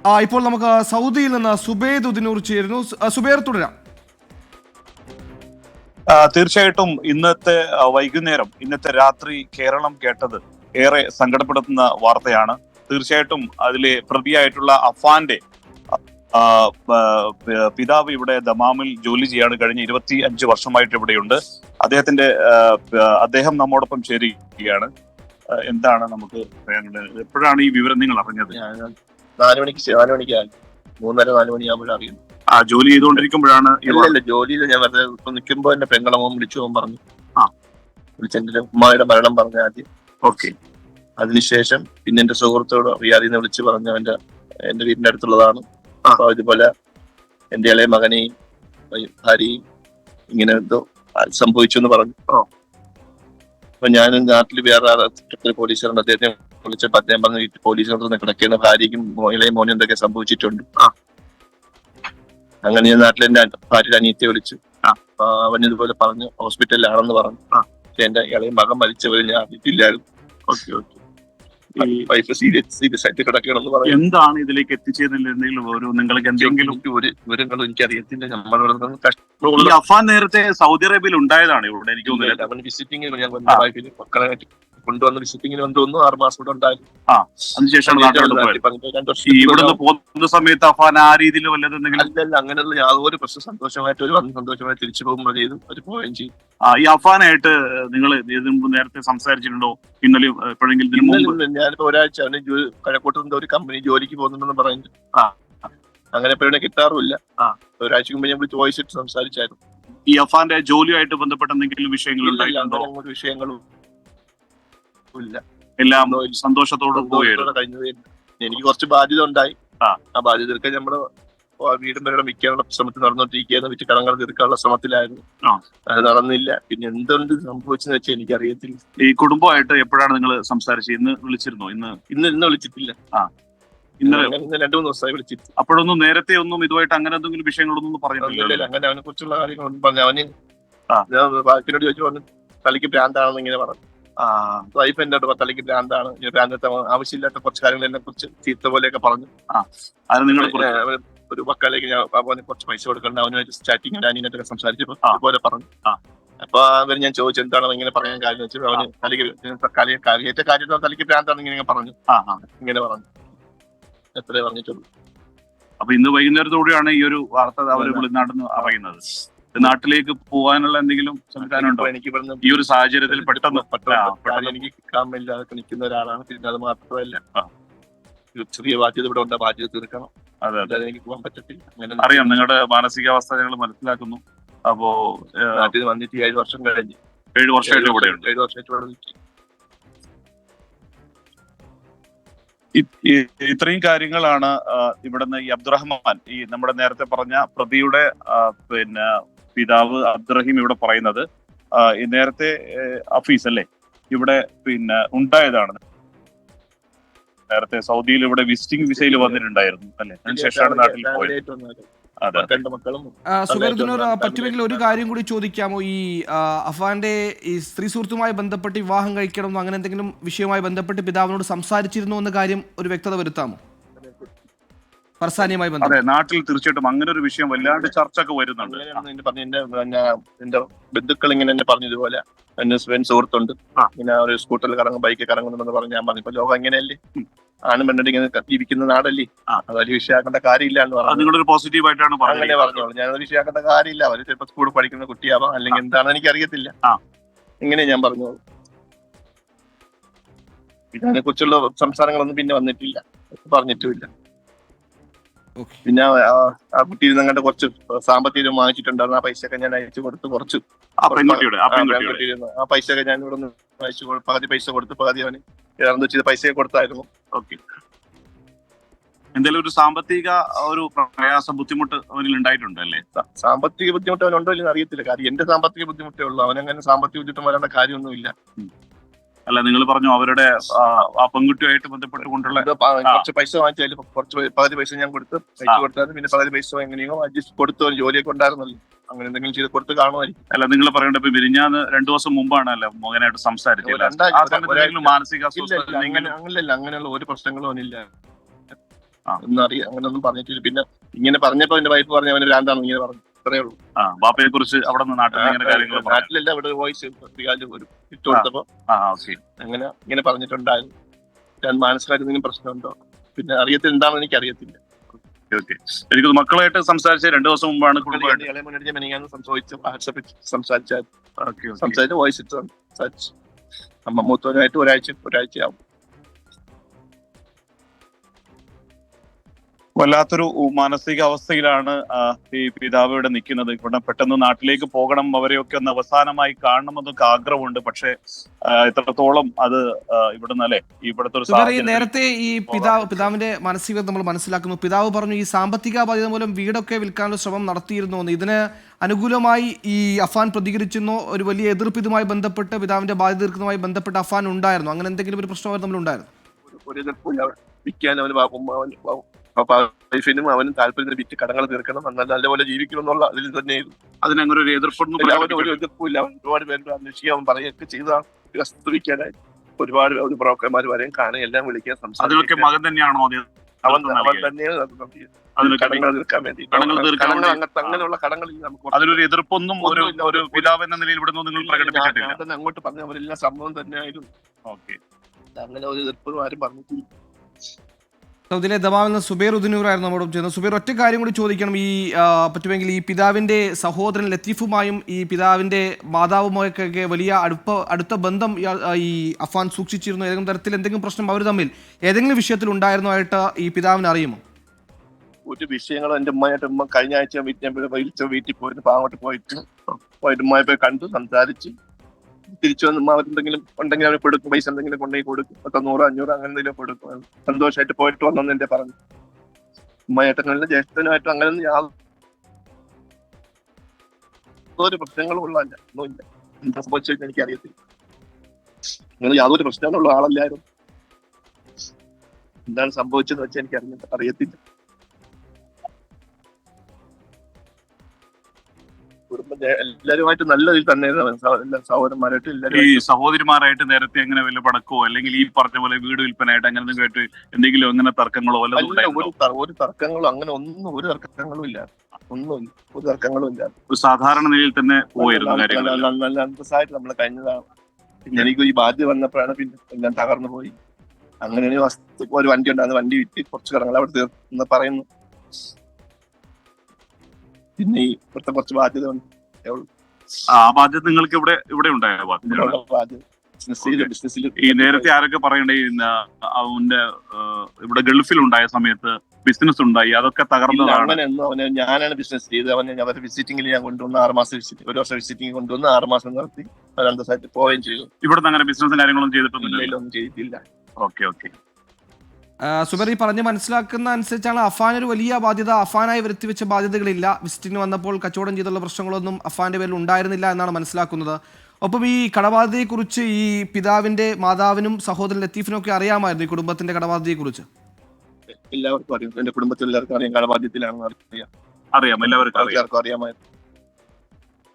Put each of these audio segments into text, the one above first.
ഇപ്പോൾ നമുക്ക് സൗദിയിൽ നിന്ന് സുബൈദ് ഉദിനൂർ ചേരുന്നു. സുബൈർ, തുടരാം. തീർച്ചയായിട്ടും ഇന്നത്തെ വൈകുന്നേരം, ഇന്നത്തെ രാത്രി കേരളം കേട്ടത് ഏറെ സങ്കടപ്പെടുത്തുന്ന വാർത്തയാണ്. തീർച്ചയായിട്ടും അതിലെ പ്രതിയായിട്ടുള്ള അഫാന്റെ പിതാവ് ഇവിടെ ദമാമിൽ ജോലി ചെയ്യാണ്. കഴിഞ്ഞ 25 വർഷമായിട്ട് ഇവിടെയുണ്ട്. അദ്ദേഹം നമ്മോടൊപ്പം ചേരുകയാണ്. എന്താണ് നമുക്ക് പറയാനുള്ളത്? എപ്പോഴാണ് ഈ വിവരം നിങ്ങൾ അറിഞ്ഞത്? 4 മണിക്ക് 3:30-4 മണിയാകുമ്പോഴാണ് അറിയുന്നത്. ജോലി ചെയ്തുകൊണ്ടിരിക്കുമ്പോഴാണ്? ഇല്ല, ജോലിയിൽ ഞാൻ വെറുതെ നിൽക്കുമ്പോ എന്റെ പെങ്ങളമ്മ വിളിച്ചു പോകാൻ പറഞ്ഞു. വിളിച്ചെന്റെ ഉമ്മയുടെ മരണം പറഞ്ഞ ആദ്യം. ഓക്കെ. അതിനുശേഷം പിന്നെ എന്റെ സുഹൃത്തോട് റിയാദിൽ നിന്ന് വിളിച്ച് പറഞ്ഞു എന്റെ വീടിന്റെ അടുത്തുള്ളതാണ്. അപ്പൊ ഇതുപോലെ എന്റെ ഇളയ മകനെയും ഭാര്യയും ഇങ്ങനെ എന്തോ സംഭവിച്ചു എന്ന് പറഞ്ഞു. അപ്പൊ ഞാൻ നാട്ടിൽ വേറെ പോലീസുകാരുണ്ട്, അദ്ദേഹത്തെ വിളിച്ചപ്പോ അദ്ദേഹം പറഞ്ഞു പോലീസുകാർ കിടക്കുന്ന ഭാര്യയ്ക്കും ഇളയ മോനും എന്തൊക്കെ സംഭവിച്ചിട്ടുണ്ട്. അങ്ങനെ ഞാൻ നാട്ടിൽ എന്റെ ഭാര്യയുടെ അനിയത്തെ വിളിച്ചു. അപ്പൊ അവൻ ഇതുപോലെ പറഞ്ഞു ഹോസ്പിറ്റലിലാണെന്ന് പറഞ്ഞു. എന്റെ ഇളയ മകൻ മരിച്ചവരെ ഞാൻ അറിയിട്ടില്ലായിരുന്നു. വൈഫ് സീരിയസ് ആയിട്ട് കിടക്കണമെന്ന് പറഞ്ഞു. എന്താണ് ഇതിലേക്ക് എത്തിച്ചതിൽ നിങ്ങൾക്ക് എന്തെങ്കിലും വിവരങ്ങളും എനിക്കറിയത്തില്ല. ഈ അഫാൻ നേരത്തെ സൗദി അറേബ്യയിൽ ഉണ്ടായതാണ് ഇവിടെ, എനിക്ക് തോന്നുന്നില്ല. അവൻ വിസിറ്റിംഗിന് ഞാൻ വൈഫിന് മക്കളെ കൊണ്ടുവന്ന് വിസിറ്റിംഗിന് വന്നു. 6 മാസം കൂടെ ഉണ്ടായിരുന്നു. അതിനുശേഷം ഇവിടുന്ന് പോകുന്ന സമയത്ത് അഫാൻ ആ രീതിയിൽ വല്ലതെന്തെങ്കിലും? അല്ലല്ല, അങ്ങനെയുള്ള യാതൊരു പ്രശ്നം. സന്തോഷമായിട്ട് ഒരു വന്ന് സന്തോഷമായി തിരിച്ചു പോകുമ്പോൾ ചെയ്തു ഒരു പോവുകയും ചെയ്തു. ഈ അഫാനായിട്ട് നിങ്ങൾ നേരത്തെ സംസാരിച്ചിട്ടുണ്ടോ? ഇന്നലെ എപ്പോഴെങ്കിലും? ഞാനിപ്പോ ഒരാഴ്ച അവന് കഴക്കൂട്ടത്തിന്റെ ഒരു കമ്പനി ജോലിക്ക് പോകുന്നുണ്ടെന്ന് പറഞ്ഞു. അങ്ങനെ എപ്പോഴും കിട്ടാറുമില്ല. ഒരാഴ്ച മുമ്പ് ഞാൻ വിളിച്ച് വോയിസ് ഇട്ട് സംസാരിച്ചായിരുന്നു. ഈ അഫാന്റെ ജോലിയായിട്ട് ബന്ധപ്പെട്ട എന്തെങ്കിലും വിഷയങ്ങളുണ്ടായിട്ടുണ്ടോ? വിഷയങ്ങളും ഇല്ല, എല്ലാം സന്തോഷത്തോടെ കഴിഞ്ഞത്. എനിക്ക് കുറച്ച് ബാധ്യത ഉണ്ടായി. ആ ബാധ്യത തീർക്കാൻ നമ്മുടെ വീടും പേരുടെ മിക്കാനുള്ള ശ്രമത്തിൽ നടന്നുകൊണ്ടിരിക്കുകയായിരുന്നു. വിറ്റ് കടങ്ങൾ തീർക്കാനുള്ള ശ്രമത്തിലായിരുന്നു. അത് നടന്നില്ല. പിന്നെ എന്തുകൊണ്ട് സംഭവിച്ചെന്ന് വെച്ചാൽ എനിക്കറിയത്തില്ല. ഈ കുടുംബമായിട്ട് എപ്പോഴാണ് നിങ്ങൾ സംസാരിച്ചത്? ഇന്ന് വിളിച്ചിരുന്നോ? ഇന്ന് വിളിച്ചിട്ടില്ല. ഇന്നലെ 2-3 ദിവസമായി വിളിച്ചിട്ട്. അപ്പോഴൊന്നും നേരത്തെ ഒന്നും ഇതുമായിട്ട് അങ്ങനെ എന്തെങ്കിലും വിഷയങ്ങളൊന്നും പറഞ്ഞിട്ടില്ല? അങ്ങനെ അവനെ കുറിച്ചുള്ള കാര്യങ്ങളൊന്നും പറഞ്ഞു. അവന് വൈഫിനോട് ചോദിച്ചു പറഞ്ഞു തലയ്ക്ക് ഭ്രാന്താണെന്ന് ഇങ്ങനെ പറഞ്ഞു. വൈഫ് എന്റെ തലയ്ക്ക് ഭ്രാന്താണ്, ഭ്രാന്തത്തെ ആവശ്യമില്ലാത്ത കുറച്ച് കാര്യങ്ങൾ എന്നെ കുറിച്ച് ചീത്ത പോലെയൊക്കെ പറഞ്ഞു. ഒരു വക്കാലേക്ക് ഞാൻ അവന് കുറച്ച് പൈസ കൊടുക്കണ്ട, അവനുമായിട്ട് സ്റ്റാറ്റിങ് അനിയനായിട്ടൊക്കെ സംസാരിച്ചപ്പോ അതുപോലെ പറഞ്ഞു. അപ്പൊ അവര് ഞാൻ ചോദിച്ചു എന്താണ് ഇങ്ങനെ പറയാൻ കാര്യം വെച്ചു. അവന് തലയ്ക്ക് കാര്യം തലയ്ക്ക് ഭ്രാന്താണ് ഇങ്ങനെ പറഞ്ഞു. ഇങ്ങനെ പറഞ്ഞു. എത്രേ പറഞ്ഞിട്ടുള്ളൂ. അപ്പൊ ഇന്ന് വൈകുന്നേരത്തോടെയാണ് ഈ ഒരു വാർത്ത അവര് വെളിനാട്ടിൽ അറിയുന്നത്. നാട്ടിലേക്ക് പോകാനുള്ള എന്തെങ്കിലും സംവിധാനമുണ്ടോ? എനിക്ക് ഈ ഒരു സാഹചര്യത്തിൽ പെട്ടെന്ന് എനിക്ക് കാമില്ലാതെ നിൽക്കുന്ന ഒരാളാണ്. പിന്നെ അത് മാത്രമല്ല ചെറിയ ബാധ്യത ഇവിടെ ഉണ്ട്, ബാധ്യത തീർക്കണം. അതെ, എനിക്ക് പോകാൻ പറ്റത്തില്ല. അറിയാം, നിങ്ങളുടെ മാനസികാവസ്ഥ ഞങ്ങൾ മനസ്സിലാക്കുന്നു. അപ്പോ നാട്ടിൽ വന്നിട്ട് 7 വർഷം കഴിഞ്ഞ് 7 വർഷമായിട്ട് ഇവിടെ ഉണ്ട്. 7 വർഷമായിട്ട് ഇവിടെ നിൽക്കും. ഇത്രയും കാര്യങ്ങളാണ് ഇവിടുന്ന് ഈ അബ്ദുറഹ്മാൻ, ഈ നമ്മുടെ നേരത്തെ പറഞ്ഞ പ്രതിയുടെ പിതാവ് അബ്ദുറഹീം ഇവിടെ പറയുന്നത്. നേരത്തെ ഹഫീസ് അല്ലേ ഇവിടെ ഉണ്ടായതാണ്. നേരത്തെ സൗദിയിൽ ഇവിടെ വിസിറ്റിംഗ് വിസയിൽ വന്നിട്ടുണ്ടായിരുന്നു അല്ലെ? അതിനുശേഷമാണ് നാട്ടിൽ പോയത്. സുബൈർ, പറ്റുമെങ്കിൽ ഒരു കാര്യം കൂടി ചോദിക്കാമോ? ഈ അഫാന്റെ ഈ സ്ത്രീ സുഹൃത്തുമായി ബന്ധപ്പെട്ട് വിവാഹം കഴിക്കണം അങ്ങനെ എന്തെങ്കിലും വിഷയവുമായി ബന്ധപ്പെട്ട് പിതാവിനോട് സംസാരിച്ചിരുന്നു എന്ന കാര്യം ഒരു വ്യക്തത വരുത്താമോ? ഫർസാനിയുമായി ബന്ധപ്പെട്ട് നാട്ടിൽ തീർച്ചയായിട്ടും അങ്ങനെ ഒരു വിഷയം വല്ലാണ്ട് ചർച്ചയൊക്കെ വരുന്നുണ്ട്. എന്റെ ബന്ധുക്കൾ ഇങ്ങനെ എന്നെ പറഞ്ഞു ഇതുപോലെ എന്റെ സുഹൃത്തുണ്ട്, ഇങ്ങനെ ഒരു സ്കൂട്ടറിൽ ബൈക്കിൽ കറങ്ങുന്നുണ്ടെന്ന് പറഞ്ഞു. ഞാൻ പറഞ്ഞു ഇപ്പൊ ലോകം എങ്ങനെയല്ലേ, ആണും പെണ്ണിട്ട് ഇങ്ങനെ ജീവിക്കുന്ന നാടല്ലേ, അതൊരു വിഷയമാക്കേണ്ട കാര്യമില്ല എന്ന് പറഞ്ഞു. നിങ്ങളൊരു പോസിറ്റീവ് ആയിട്ടാണ് അങ്ങനെ പറഞ്ഞോളൂ. ഞാനത് വിഷയമാക്കേണ്ട കാര്യമില്ല, അവര് ചിലപ്പോ സ്കൂളിൽ പഠിക്കുന്ന കുട്ടിയാവാം, അല്ലെങ്കിൽ എന്താണെന്ന് എനിക്ക് അറിയത്തില്ല. ഇങ്ങനെ ഞാൻ പറഞ്ഞോളൂ. ഇതിനെ കുറിച്ചുള്ള സംസാരങ്ങളൊന്നും പിന്നെ വന്നിട്ടില്ല, പറഞ്ഞിട്ടുമില്ല. പിന്നെ ആ കുട്ടി അങ്ങോട്ട് കുറച്ച് സാമ്പത്തികം വാങ്ങിച്ചിട്ടുണ്ടായിരുന്നു. ആ പൈസയൊക്കെ ഞാൻ അയച്ചു കൊടുത്ത് കുറച്ച് ആ പൈസയൊക്കെ ഞാൻ ഇവിടെ നിന്ന് അയച്ചു കൊടുത്തു. പകുതി പൈസ കൊടുത്ത് പകുതി അവന് ഏതാണെന്ന് വെച്ചാൽ പൈസ കൊടുത്തായിരുന്നു. ഓക്കെ. എന്തെങ്കിലും ഒരു സാമ്പത്തിക ഒരു പ്രയാസം ബുദ്ധിമുട്ട് അവനിൽ ഉണ്ടായിട്ടുണ്ടല്ലേ? സാമ്പത്തിക ബുദ്ധിമുട്ട് അവനുണ്ടോ ഇല്ലെന്ന് അറിയത്തില്ല. കാര്യം എന്റെ സാമ്പത്തിക ബുദ്ധിമുട്ടേ ഉള്ളൂ, അവനങ്ങനെ സാമ്പത്തിക ബുദ്ധിമുട്ട് വരേണ്ട കാര്യമൊന്നുമില്ല. അല്ല, നിങ്ങൾ പറഞ്ഞു അവരുടെ ആ പെൺകുട്ടിയുമായിട്ട് ബന്ധപ്പെട്ടുകൊണ്ടുള്ള കുറച്ച് പൈസ വാങ്ങിച്ചാൽ പകുതി പൈസ ഞാൻ കൊടുത്ത് അയച്ചു കൊടുത്താലും പിന്നെ പകുതി പൈസ എങ്ങനെയോ അഡ്ജസ്റ്റ് കൊടുത്തു. ജോലിയൊക്കെ ഉണ്ടായിരുന്നല്ലോ, അങ്ങനെ എന്തെങ്കിലും ചെയ്ത് കൊടുത്ത് കാണുമായിരിക്കും. അല്ല, നിങ്ങൾ പറയേണ്ട ഇപ്പൊ വിരിഞ്ഞാന്ന് 2 ദിവസം മുമ്പാണ് അല്ല മോഹനായിട്ട് സംസാരിച്ചത്. മാനസിക അങ്ങനെയുള്ള ഒരു പ്രശ്നങ്ങളും അവനില്ല. ഒന്നും അറിയാം, അങ്ങനെയൊന്നും പറഞ്ഞിട്ടില്ല. പിന്നെ ഇങ്ങനെ പറഞ്ഞപ്പോ എന്റെ വൈഫ് പറഞ്ഞു അവന് ഭ്രാന്താണ് ഇങ്ങനെ പറഞ്ഞു, അത്രേ ഉള്ളൂ. ബാപ്പയെ കുറിച്ച് അവിടെ നിന്ന് നാട്ടിലല്ല, ഇവിടെ വോയിസ് ഒരു ഇട്ട് കൊടുത്തപ്പോ അങ്ങനെ ഇങ്ങനെ പറഞ്ഞിട്ടുണ്ടായിരുന്നു. ഞാൻ മാനസികമായിട്ട് എന്തെങ്കിലും പ്രശ്നമുണ്ടോ പിന്നെ അറിയത്തില്ല, എന്താണെന്ന് എനിക്ക് അറിയത്തില്ല. എനിക്ക് മക്കളായിട്ട് സംസാരിച്ച 2 ദിവസം മുമ്പാണ് സംസാരിച്ച വോയിസ് ഇട്ട് സംസാരിച്ചു. അമ്മ മൂത്തവനായിട്ട് ഒരാഴ്ചയാവും. വല്ലാത്തൊരു മാനസിക അവസ്ഥയിലാണ് ഈ പിതാവ് ഇവിടെ നിൽക്കുന്നത്. ഇവിടെ പെട്ടെന്ന് നാട്ടിലേക്ക് പോകണം, അവരെയൊക്കെ ഒന്ന് അവസാനമായി കാണണമെന്നൊക്കെ ആഗ്രഹമുണ്ട്. പക്ഷെ എത്രത്തോളം അത് ഇവിടുന്ന് അല്ലെ ഇവിടുത്തെ ഒരു നേരത്തെ ഈ പിതാവിന്റെ മാനസികത നമ്മൾ മനസ്സിലാക്കുന്നു. പിതാവ് പറഞ്ഞു ഈ സാമ്പത്തിക ബാധ്യത മൂലം വീടൊക്കെ വിൽക്കാനുള്ള ശ്രമം നടത്തിയിരുന്നു. ഇതിന് അനുകൂലമായി ഈ അഫാൻ പ്രതികരിച്ചിരുന്നോ? ഒരു വലിയ എതിർപ്പ് ഇതുമായി ബന്ധപ്പെട്ട് പിതാവിന്റെ ബാധ്യത തീർക്കുന്നതുമായി ബന്ധപ്പെട്ട് അഫാൻ ഉണ്ടായിരുന്നു? അങ്ങനെ എന്തെങ്കിലും ഒരു പ്രശ്നം തമ്മിൽ ഉണ്ടായിരുന്നു? ഒരു എതിർപ്പില്ല. വിൽക്കാൻ വൈഫിനും അവനും താല്പര്യം വിറ്റ് കടങ്ങൾ തീർക്കണം, നല്ലപോലെ ജീവിക്കണം എന്നുള്ള അതിൽ തന്നെയായിരുന്നു. അതിനങ്ങനെ ഒരു എതിർപ്പൊന്നും ഒരു എതിർപ്പില്ല. ഒരുപാട് പേര് അന്വേഷിക്കാൻ അവൻ പറയുകയൊക്കെ ചെയ്തതാണ്. വസ്തുവിക്കാനായി ഒരുപാട് ബ്രോക്കർമാർ വരെയും കാണാൻ എല്ലാം വിളിക്കാൻ സംസാരിക്കും. മകൻ തന്നെയാണോ അവൻ തന്നെയാണ് കടങ്ങൾ തീർക്കാൻ വേണ്ടി. അങ്ങനെയുള്ള കടങ്ങളിൽ നമുക്ക് അതിലൊരു എതിർപ്പൊന്നും ഒരു പിതാവ് എന്ന നിലയിൽ ഇവിടെ നിങ്ങൾ പ്രകടിപ്പിച്ചിട്ടില്ല. അങ്ങോട്ട് പറഞ്ഞ അവരെല്ലാം സംഭവം തന്നെയായിരുന്നു. അങ്ങനെ ഒരു എതിർപ്പൊന്നും ആരും പറഞ്ഞിട്ടില്ല. സൗദിയിലെ ദമാമിൽ നിന്ന് സുബൈർ ഉദ്ദീനൂറായിരുന്നു നമ്മോടൊപ്പം ചെയ്യുന്നത്. സുബൈർ, ഒറ്റ കാര്യം കൂടി ചോദിക്കണം. ഈ പറ്റുമെങ്കിൽ ഈ പിതാവിന്റെ സഹോദരൻ ലത്തീഫുമായും ഈ പിതാവിന്റെ മാതാവുമായൊക്കെ വലിയ അടുത്ത ബന്ധം ഈ അഫാൻ സൂക്ഷിച്ചിരുന്നു. ഏതെങ്കിലും തരത്തിൽ എന്തെങ്കിലും പ്രശ്നം അവർ തമ്മിൽ ഏതെങ്കിലും വിഷയത്തിൽ ഉണ്ടായിരുന്നതായിട്ട് ഈ പിതാവിന് അറിയുമോ? ഒരു വിഷയങ്ങളും എന്റെ ഉമ്മ കഴിഞ്ഞ ആഴ്ച വീട്ടിൽ പോയിട്ട് അങ്ങോട്ട് പോയിട്ട് ഉമ്മയെ പോയി കണ്ടു, സംസാരിച്ച് തിരിച്ചു വന്ന് അവരെന്തെങ്കിലും ഉണ്ടെങ്കിൽ അവർ കൊടുക്കും, പൈസ എന്തെങ്കിലും കൊണ്ടുപോയി കൊടുക്കും, 100, 500 അങ്ങനെ എന്തെങ്കിലും കൊടുക്കും. സന്തോഷമായിട്ട് പോയിട്ട് വന്നെന്ന് എന്റെ പറഞ്ഞു. ഉമ്മയേട്ടങ്ങളിലും ജ്യേഷ്ഠനുമായിട്ടും അങ്ങനെ യാതൊരു പ്രശ്നങ്ങളും ഉള്ളതല്ല, ഒന്നുമില്ല. എന്താ സംഭവിച്ചത് എനിക്ക് അറിയത്തില്ല. അങ്ങനെ യാതൊരു പ്രശ്നങ്ങളുള്ള ആളല്ലായിരുന്നു. എന്താണ് സംഭവിച്ചതെന്ന് വെച്ചാൽ എനിക്ക് അറിയത്തില്ല. എല്ലാവരുമായിട്ട് നല്ല ഇതിൽ തന്നെ സഹോദരന്മാരായിട്ട് ഈ സഹോദരിമാരായിട്ട് നേരത്തെ എങ്ങനെ വല്ല പടക്കോ അല്ലെങ്കിൽ ഈ പറഞ്ഞ പോലെ വീട് വിൽപ്പനായിട്ട് അങ്ങനെ കേട്ട് എന്തെങ്കിലും അങ്ങനെ തർക്കങ്ങളോ ഒരു തർക്കങ്ങളോ അങ്ങനെ ഒന്നും ഒരു തർക്കങ്ങളും ഇല്ല. ഒന്നുമില്ല, ഒരു തർക്കങ്ങളും ഇല്ല. ഒരു സാധാരണ നിലയിൽ തന്നെ പോയിരുന്നു. നല്ല അന്തസ്സായിട്ട് നമ്മൾ കഴിഞ്ഞതാണ്. പിന്നെ എനിക്ക് ഈ ബാധ്യത വന്നപ്പോഴാണ് പിന്നെ എല്ലാം തകർന്നു പോയി. അങ്ങനെ ഒരു വണ്ടി ഉണ്ടാകുന്ന വണ്ടി വിറ്റ് കുറച്ച് കടങ്ങൾ അവിടെ തീർന്ന് പറയുന്നു. പിന്നെ ഈ ഇപ്പോഴത്തെ കുറച്ച് ബാധ്യത ഉണ്ട്. ബാധ്യത നിങ്ങൾക്ക് ഇവിടെ ഉണ്ടായ ബാധ്യത ഈ നേരത്തെ ആരൊക്കെ പറയണ്ടേ അവന്റെ ഇവിടെ ഗൾഫിൽ ഉണ്ടായ സമയത്ത് ബിസിനസ് ഉണ്ടായി, അതൊക്കെ തകർന്നതാണ്. അങ്ങനെയൊന്നും ഞാനാണ് ബിസിനസ് ചെയ്ത് അവരെ വിസിറ്റിംഗിൽ ഞാൻ കൊണ്ടുവന്ന് 6 മാസം ഒരു വർഷം വിസിറ്റിംഗ് കൊണ്ടുവന്ന് 6 മാസം നടത്തി അന്തസ്സായിട്ട് പോവുകയും ചെയ്തു. ഇവിടെ അങ്ങനെ ബിസിനസ് കാര്യങ്ങളൊന്നും ചെയ്തിട്ടൊന്നുമില്ല. ഒന്നും ചെയ്തിട്ടില്ല. ഓക്കെ. സുബൈർ, ഈ പറഞ്ഞ് മനസ്സിലാക്കുന്ന അനുസരിച്ചാണ് അഫാൻ ഒരു വലിയ ബാധ്യത, അഫാനായി വരുത്തിവെച്ച ബാധ്യതകളില്ല. വിസിറ്റിന് വന്നപ്പോൾ കച്ചവടം ചെയ്തുള്ള പ്രശ്നങ്ങളൊന്നും അഫാന്റെ പേരിൽ ഉണ്ടായിരുന്നില്ല എന്നാണ് മനസ്സിലാക്കുന്നത്. ഒപ്പം ഈ കടബാധ്യതയെക്കുറിച്ച് ഈ പിതാവിന്റെ മാതാവിനും സഹോദരൻ ലത്തീഫിനും ഒക്കെ അറിയാമായിരുന്നു ഈ കുടുംബത്തിന്റെ കടബാധ്യതയെക്കുറിച്ച്? എല്ലാവർക്കും അറിയാം. എന്റെ കുടുംബത്തിൽ എല്ലാവർക്കും അറിയാം കടബാധ്യത്തിലാണെന്ന് അറിയാം. എല്ലാവർക്കും അറിയാമായിരുന്നു.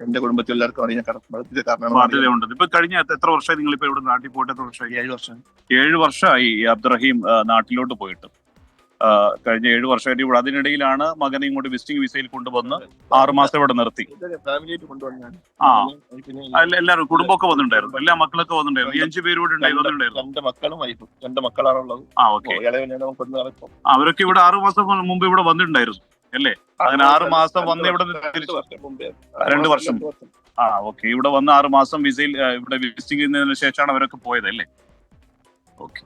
എന്റെ കുടുംബത്തിൽ എല്ലാവർക്കും അറിയാം ബാധ്യതയുണ്ട്. ഇപ്പൊ കഴിഞ്ഞ എത്ര വർഷമായി നിങ്ങളിപ്പോ ഇവിടെ നാട്ടിൽ പോയിട്ട്? എത്ര വർഷമായി? 7 വർഷം. 7 വർഷമായി അബ്ദുറഹീം നാട്ടിലോട്ട് പോയിട്ട്. കഴിഞ്ഞ 7 വർഷമായിട്ട് ഇവിടെ. അതിനിടയിലാണ് മകനെ ഇങ്ങോട്ട് വിസിറ്റിംഗ് വിസയിൽ കൊണ്ടുവന്ന് 6 മാസം ഇവിടെ നിർത്തി. എല്ലാവരും കുടുംബമൊക്കെ വന്നിട്ടുണ്ടായിരുന്നു, എല്ലാ മക്കളൊക്കെ വന്നിട്ടുണ്ടായിരുന്നു. 5 പേര് കൂടെ വന്നിട്ടുണ്ടായിരുന്നു. 2 മക്കളും വൈഫും. 2 മക്കളാണുള്ളത്. അവരൊക്കെ ഇവിടെ 6 മാസം മുമ്പ് ഇവിടെ വന്നിട്ടുണ്ടായിരുന്നു അല്ലേ? അങ്ങനെ 6 മാസം വന്ന് ഇവിടെ 2 വർഷം. ഓക്കെ. ഇവിടെ വന്ന് 6 മാസം വിസയിൽ ഇവിടെ വിസിറ്റിംഗ് ചെയ്യുന്നതിന് ശേഷമാണ് അവരൊക്കെ പോയത് അല്ലേ? ഓക്കെ.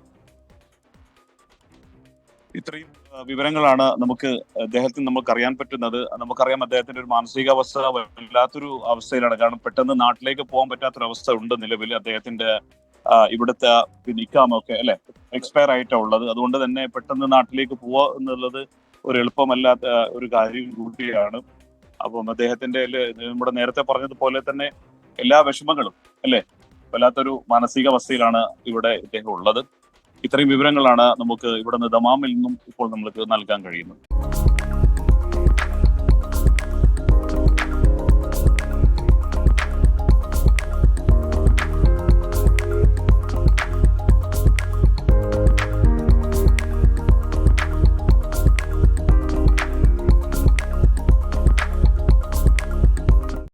ഇത്രയും വിവരങ്ങളാണ് നമുക്ക് അദ്ദേഹത്തിന് നമുക്ക് അറിയാൻ പറ്റുന്നത്. നമുക്കറിയാം അദ്ദേഹത്തിന്റെ ഒരു മാനസികാവസ്ഥ വല്ലാത്തൊരു അവസ്ഥയിലാണ്. കാരണം പെട്ടെന്ന് നാട്ടിലേക്ക് പോകാൻ പറ്റാത്തൊരവസ്ഥ ഉണ്ട് നിലവിൽ. അദ്ദേഹത്തിന്റെ ഇവിടുത്തെ ഇക്കാമൊക്കെ അല്ലെ എക്സ്പയർ ആയിട്ടാണ് ഉള്ളത്. അതുകൊണ്ട് തന്നെ പെട്ടെന്ന് നാട്ടിലേക്ക് പോവുക എന്നുള്ളത് ഒരു എളുപ്പമല്ലാത്ത ഒരു കാര്യം കൂടിയാണ്. അപ്പം അദ്ദേഹത്തിന്റെ നമ്മുടെ നേരത്തെ പറഞ്ഞതുപോലെ തന്നെ എല്ലാ വിഷമങ്ങളും അല്ലെ വല്ലാത്തൊരു മാനസികാവസ്ഥയിലാണ് ഇവിടെ ഇദ്ദേഹം ഉള്ളത്. ഇത്രയും വിവരങ്ങളാണ് നമുക്ക് ഇവിടെ നിന്ന് ദമാമിൽ നിന്നും ഇപ്പോൾ നമ്മൾക്ക് നൽകാൻ കഴിയുന്നത്.